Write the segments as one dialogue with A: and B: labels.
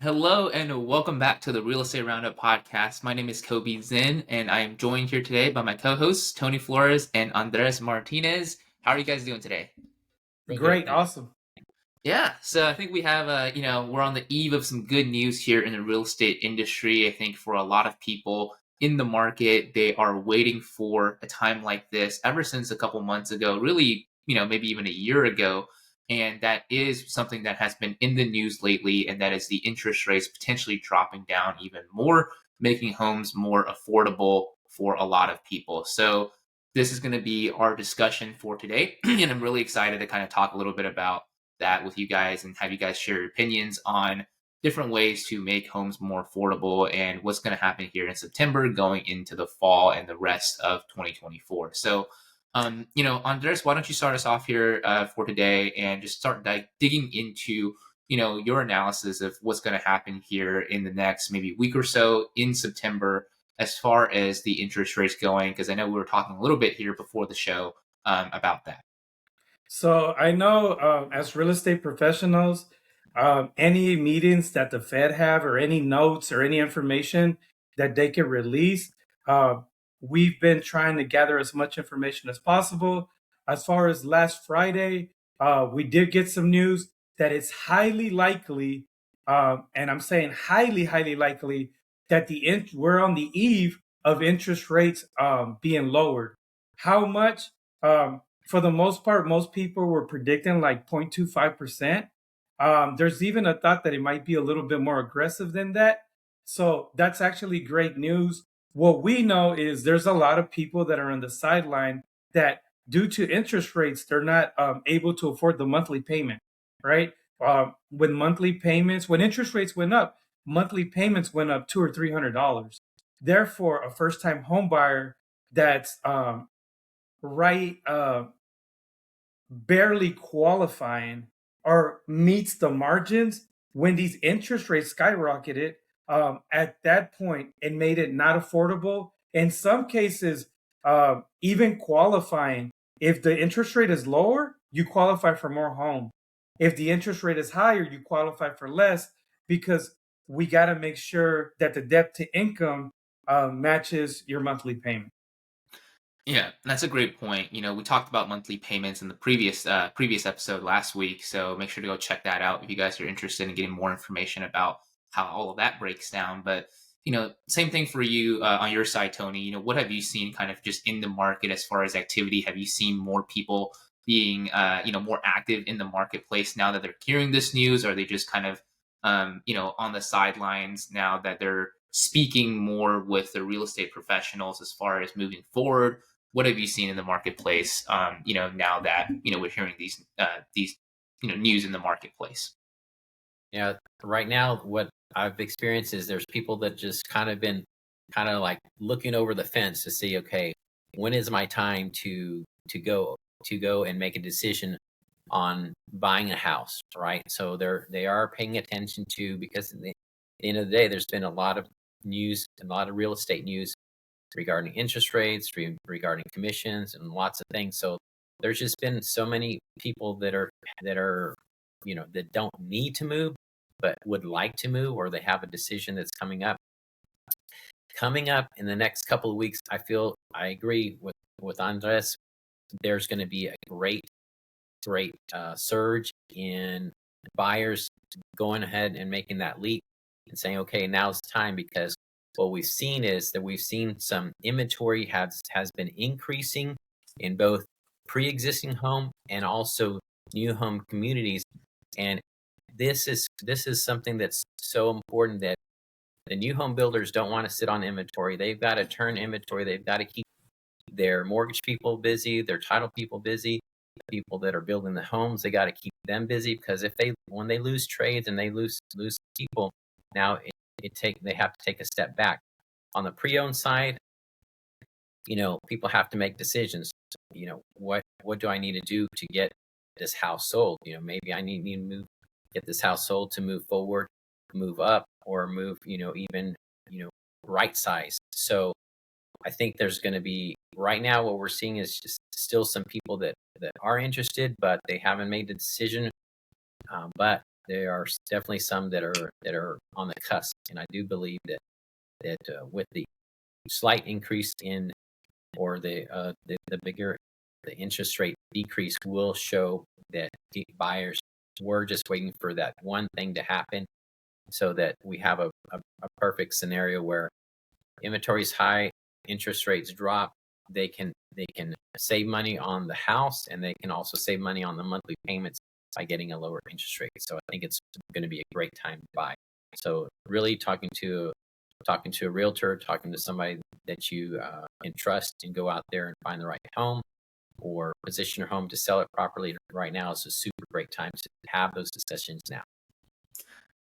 A: Hello and welcome back to the Real Estate Roundup podcast. My name is Kobe Zinn, and I am joined here today by my co-hosts Tony Flores and Andres Martinez. How are you guys doing today?
B: Real good.
C: Great, awesome.
A: Yeah, so I think we have, we're on the eve of some good news here in the real estate industry. I think for a lot of people in the market, they are waiting for a time like this ever since a couple months ago, really, maybe even a year ago. And that is something that has been in the news lately, and that is the interest rates potentially dropping down even more, making homes more affordable for a lot of people. So, this is going to be our discussion for today. And I'm really excited to kind of talk a little bit about that with you guys and have you guys share your opinions on different ways to make homes more affordable and what's going to happen here in September going into the fall and the rest of 2024. So, Andres, why don't you start us off here for today and just start digging into, your analysis of what's going to happen here in the next maybe week or so in September as far as the interest rates going, because I know we were talking a little bit here before the show about that.
C: So I know as real estate professionals, any meetings that the Fed have or any notes or any information that they can release, uh, we've been trying to gather as much information as possible. As far as last Friday, we did get some news that it's highly likely, and I'm saying highly likely, that we're on the eve of interest rates being lowered. How much? For the most part, most people were predicting like 0.25%. There's even a thought that it might be a little bit more aggressive than that. So that's actually great news. What we know is there's a lot of people that are on the sideline that, due to interest rates, they're not able to afford the monthly payment, right? When interest rates went up, monthly payments went up $200 or $300. Therefore, a first-time home buyer that's right barely qualifying or meets the margins when these interest rates skyrocketed, at that point it made it not affordable. In some cases, even qualifying, if the interest rate is lower, you qualify for more home. If the interest rate is higher, you qualify for less, because we got to make sure that the debt to income matches your monthly payment.
A: Yeah, that's a great point. We talked about monthly payments in the previous episode last week, so make sure to go check that out if you guys are interested in getting more information about how all of that breaks down. But same thing for you on your side, Tony. What have you seen kind of just in the market as far as activity? Have you seen more people being more active in the marketplace now that they're hearing this news? Or are they just kind of on the sidelines now that they're speaking more with the real estate professionals as far as moving forward? What have you seen in the marketplace? Now that we're hearing these news in the marketplace.
B: Yeah, right now, what I've experienced is there's people that just been like looking over the fence to see, okay, when is my time to go and make a decision on buying a house, right? So they are paying attention to, because at the end of the day, there's been a lot of news, a lot of real estate news regarding interest rates, regarding commissions, and lots of things. So there's just been so many people that are that don't need to move but would like to move, or they have a decision that's coming up in the next couple of weeks. I agree with Andres. There's going to be a great surge in buyers going ahead and making that leap and saying, okay, now's the time, because what we've seen is that we've seen some inventory has been increasing in both pre-existing home and also new home communities. And this is something that's so important, that the new home builders don't want to sit on inventory. They've got to turn inventory. They've got to keep their mortgage people busy, their title people busy, the people that are building the homes. They got to keep them busy, because when they lose trades and they lose people, now they have to take a step back. On the pre-owned side, people have to make decisions. What do I need to do to get this house sold? Maybe I need to get this house sold to move forward, move up, or move, even, right size. So I think there's going to be, right now, what we're seeing is just still some people that are interested, but they haven't made the decision. But there are definitely some that are on the cusp, and I do believe that with the slight increase in or the bigger the interest rate decrease will show that buyers were just waiting for that one thing to happen, so that we have a perfect scenario where inventory is high, interest rates drop, they can save money on the house, and they can also save money on the monthly payments by getting a lower interest rate. So I think it's going to be a great time to buy. So really talking to a realtor, talking to somebody that you can trust, and go out there and find the right home or position your home to sell it properly right now is a super great time to have those discussions now.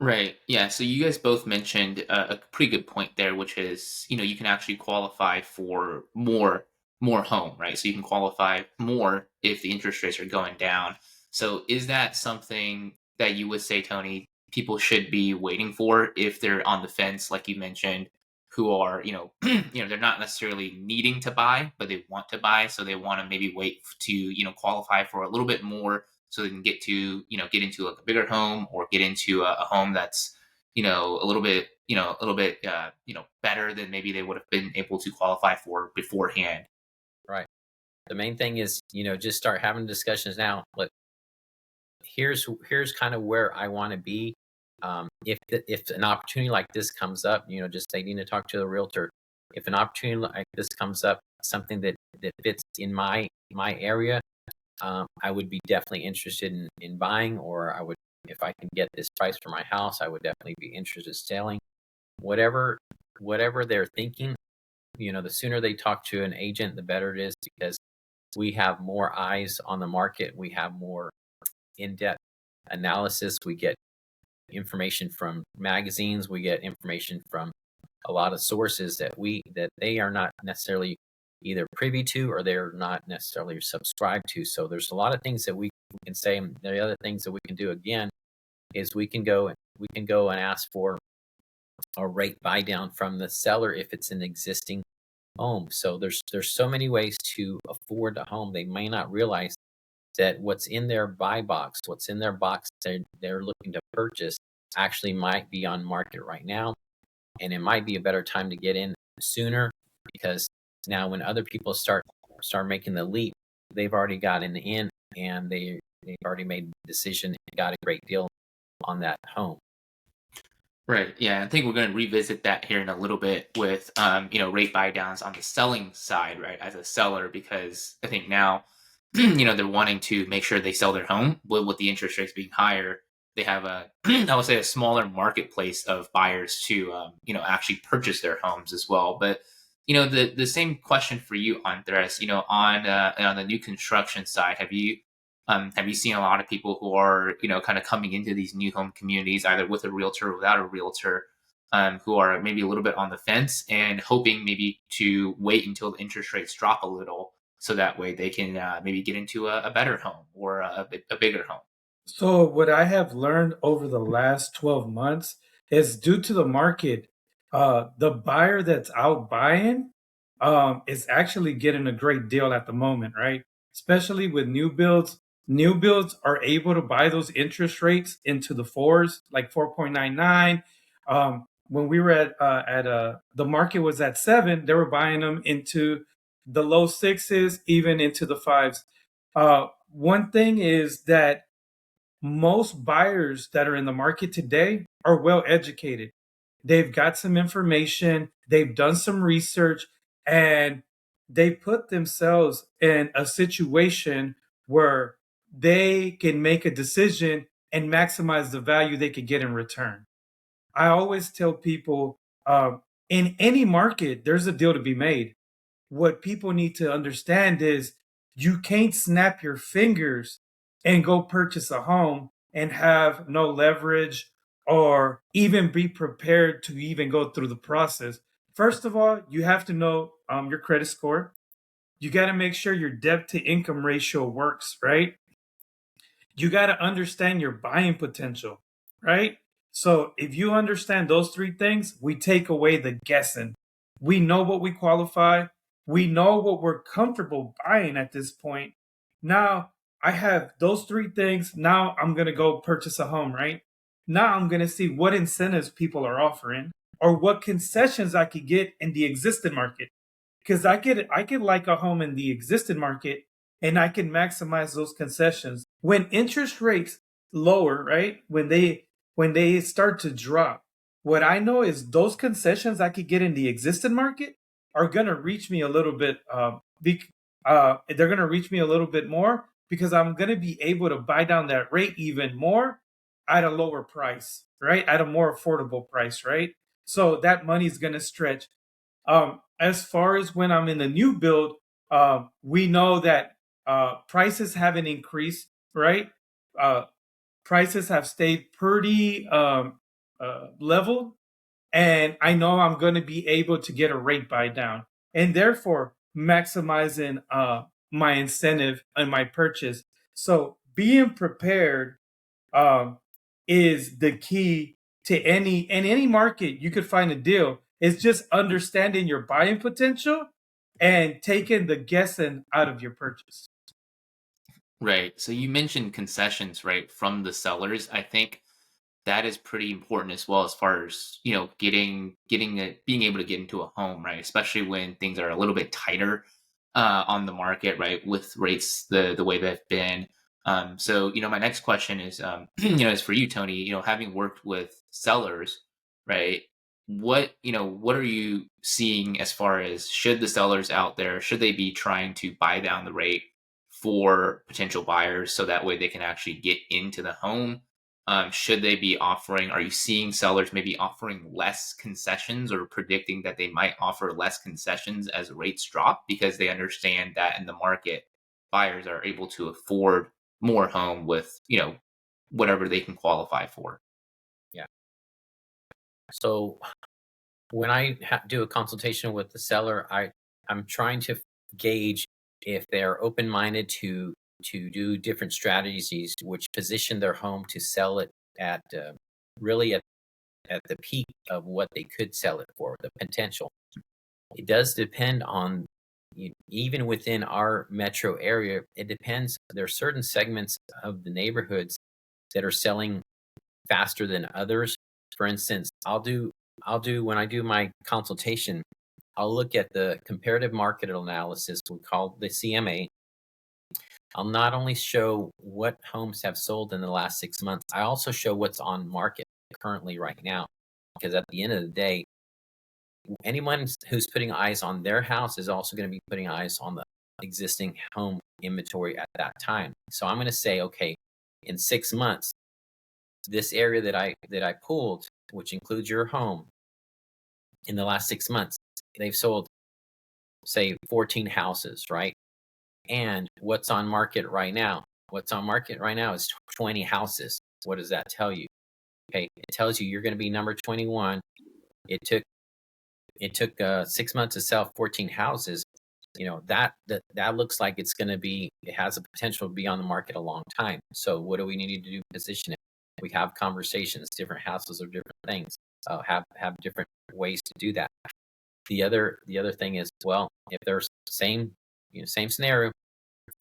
A: Right. Yeah. So you guys both mentioned a pretty good point there, which is, you can actually qualify for more home, right? So you can qualify more if the interest rates are going down. So is that something that you would say, Tony, people should be waiting for if they're on the fence, like you mentioned, who are, they're not necessarily needing to buy, but they want to buy, so they want to maybe wait to, qualify for a little bit more so they can get into like a bigger home, or get into a home that's, a little bit, better than maybe they would have been able to qualify for beforehand.
B: Right. The main thing is, just start having discussions now. Look, here's kind of where I want to be. If an opportunity like this comes up, just they need to talk to the realtor. If an opportunity like this comes up, something that fits in my area, I would be definitely interested in buying, or if I can get this price for my house, I would definitely be interested in selling. Whatever, whatever they're thinking, the sooner they talk to an agent, the better it is, because we have more eyes on the market. We have more in-depth analysis. We get information from magazines. We get information from a lot of sources that they are not necessarily either privy to, or they're not necessarily subscribed to. So there's a lot of things that we can say. And the other things that we can do again is we can go and ask for a rate buy down from the seller if it's an existing home. So there's so many ways to afford a home. They may not realize that what's in their buy box, what's in their box they're looking to purchase, actually might be on market right now, and it might be a better time to get in sooner, because now when other people start making the leap, they've already gotten in, and they've already made the decision and got a great deal on that home.
A: Right. Yeah. I think we're going to revisit that here in a little bit with, rate buy downs on the selling side, right? As a seller, because I think now, they're wanting to make sure they sell their home, with the interest rates being higher. They have I would say, a smaller marketplace of buyers to, actually purchase their homes as well. But, the same question for you, Andres, on the new construction side, have you seen a lot of people who are, kind of coming into these new home communities, either with a realtor or without a realtor, who are maybe a little bit on the fence and hoping maybe to wait until the interest rates drop a little, so that way they can maybe get into a better home, or a bigger home?
C: So what I have learned over the last 12 months is, due to the market, the buyer that's out buying is actually getting a great deal at the moment, right? Especially with new builds. New builds are able to buy those interest rates into the fours, like 4.99. When we were at the market was at 7, they were buying them into the low sixes, even into the fives. One thing is that most buyers that are in the market today are well educated. They've got some information, they've done some research, and they put themselves in a situation where they can make a decision and maximize the value they could get in return. I always tell people, in any market, there's a deal to be made. What people need to understand is, you can't snap your fingers and go purchase a home and have no leverage, or even be prepared to even go through the process. First of all, you have to know your credit score. You got to make sure your debt to income ratio works, right? You got to understand your buying potential, right? So if you understand those three things, we take away the guessing. We know what we qualify. We know what we're comfortable buying at this point. Now, I have those three things. Now I'm going to go purchase a home, right? Now I'm going to see what incentives people are offering or what concessions I could get in the existing market. Because I could like a home in the existing market and I can maximize those concessions. When interest rates lower, right? When they start to drop, what I know is those concessions I could get in the existing market are gonna reach me a little bit. They're gonna reach me a little bit more because I'm gonna be able to buy down that rate even more at a lower price, right? At a more affordable price, right? So that money is gonna stretch. As far as when I'm in the new build, we know that prices haven't increased, right? Uh, Prices have stayed pretty level, and I know I'm going to be able to get a rate buy down, and therefore maximizing my incentive and my purchase. So being prepared um, is the key to any market. You could find a deal. It's just understanding your buying potential and taking the guessing out of your purchase.
A: Right. So you mentioned concessions, right, from the sellers. I think that is pretty important as well, as far as getting it, being able to get into a home, right? Especially when things are a little bit tighter on the market, right, with rates the way they've been. So my next question is is for you, Tony. Having worked with sellers, right? What are you seeing as far as, should the sellers out there, should they be trying to buy down the rate for potential buyers so that way they can actually get into the home? Should they be offering, are you seeing sellers maybe offering less concessions, or predicting that they might offer less concessions as rates drop, because they understand that in the market, buyers are able to afford more home with, whatever they can qualify for?
B: Yeah. So when I do a consultation with the seller, I'm trying to gauge if they're open minded to do different strategies which position their home to sell it at really at the peak of what they could sell it for, the potential. It does depend on, even within our metro area, it depends. There are certain segments of the neighborhoods that are selling faster than others. For instance, I'll do when I do my consultation, I'll look at the comparative market analysis we call the CMA. I'll not only show what homes have sold in the last 6 months, I also show what's on market currently right now. Because at the end of the day, anyone who's putting eyes on their house is also going to be putting eyes on the existing home inventory at that time. So I'm going to say, okay, in 6 months, this area that I pulled, which includes your home, in the last 6 months, they've sold, say, 14 houses, right? And what's on market right now? What's on market right now is 20 houses. What does that tell you? Okay, it tells you you're going to be number 21. It took 6 months to sell 14 houses. That looks like it has a potential to be on the market a long time. So what do we need to do? Position it. We have conversations. Different houses are different things. Have different ways to do that. The other thing is, well, if there's same scenario,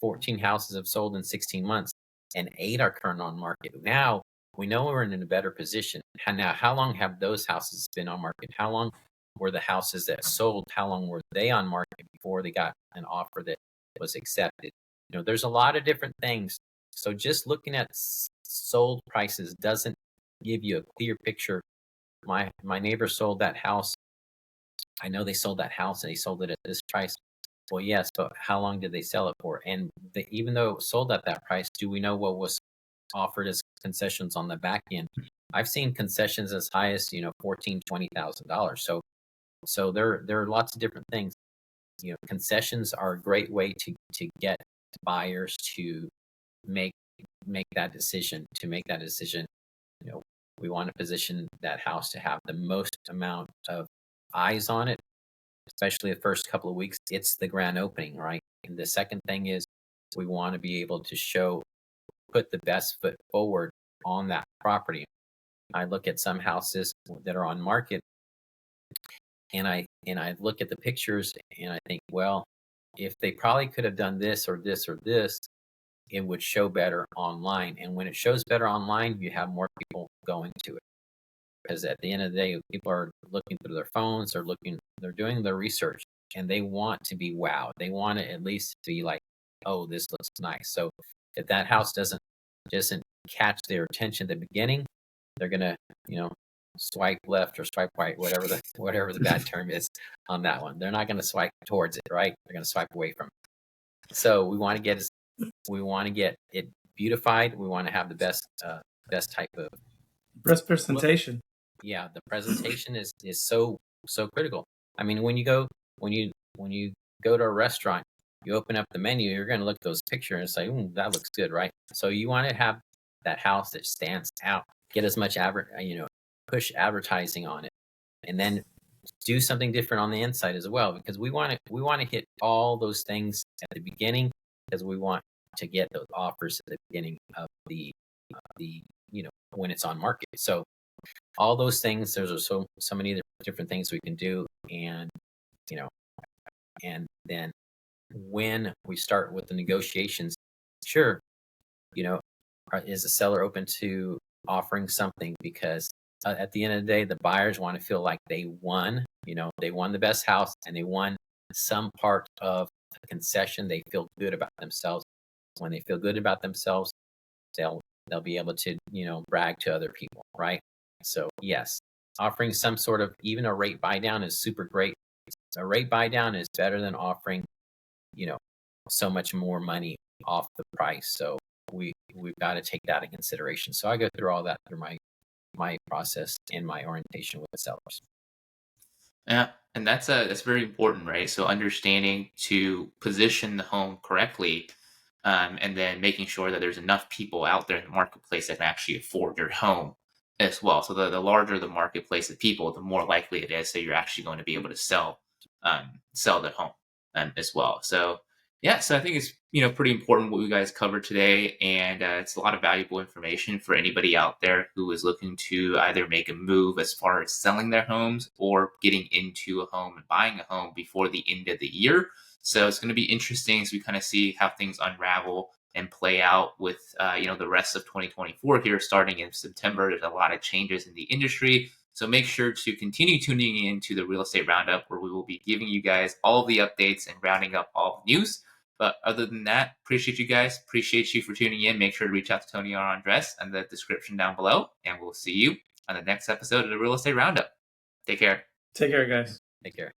B: 14 houses have sold in 16 months and 8 are current on market. Now we know we're in a better position. Now, how long have those houses been on market? How long were the houses that sold? How long were they on market before they got an offer that was accepted? There's a lot of different things. So just looking at sold prices doesn't give you a clear picture. My neighbor sold that house. I know they sold that house and they sold it at this price. Well, yes, but how long did they sell it for? And even though it was sold at that price, do we know what was offered as concessions on the back end? I've seen concessions as high as $14,000, $20,000. So there are lots of different things. Concessions are a great way to get buyers to make that decision. To make that decision, we want to position that house to have the most amount of eyes on it, especially the first couple of weeks. It's the grand opening, right? And the second thing is, we want to be able to put the best foot forward on that property. I look at some houses that are on market, and I look at the pictures and I think, well, if they probably could have done this or this or this, it would show better online. And when it shows better online, you have more people going to it. Because at the end of the day, people are looking through their phones, they're doing their research, and they want to be wowed. They want to at least be like, oh, this looks nice. So if that house doesn't catch their attention at the beginning, they're gonna, swipe left or swipe right, whatever the bad term is on that one. They're not gonna swipe towards it, right? They're gonna swipe away from it. So we want to get it beautified. We want to have the best type of
C: Breast presentation.
B: yeah, the presentation is so critical. I mean, when you go to a restaurant, you open up the menu, you're going to look at those pictures and say, "Ooh, that looks good," right? So you want to have that house that stands out. Get as much push advertising on it, and then do something different on the inside as well, because we want to hit all those things at the beginning, because we want to get those offers at the beginning of the when it's on market. So all those things, there's so many different things we can do, and and then when we start with the negotiations, sure, is the seller open to offering something? Because at the end of the day, the buyers want to feel like they won. They won the best house, and they won some part of a concession. They feel good about themselves. When they feel good about themselves, they'll be able to brag to other people, right? So yes, offering some sort of, even a rate buy down is super great. A rate buy down is better than offering so much more money off the price. So we've got to take that in consideration. So I go through all that through my process and my orientation with the sellers.
A: Yeah, and that's very important, right? So understanding to position the home correctly, and then making sure that there's enough people out there in the marketplace that can actually afford your home as well. So the larger the marketplace of people, the more likely it is that you're actually going to be able to sell the home as well. So yeah, so I think it's pretty important what you guys covered today, and it's a lot of valuable information for anybody out there who is looking to either make a move as far as selling their homes or getting into a home and buying a home before the end of the year. So it's going to be interesting as we kind of see how things unravel and play out with the rest of 2024 here, starting in September. There's a lot of changes in the industry. So make sure to continue tuning in to the Real Estate Roundup, where we will be giving you guys all the updates and rounding up all the news. But other than that, appreciate you guys. Appreciate you for tuning in. Make sure to reach out to Tony or Andres in the description down below. And we'll see you on the next episode of the Real Estate Roundup. Take care.
C: Take care, guys.
B: Take care.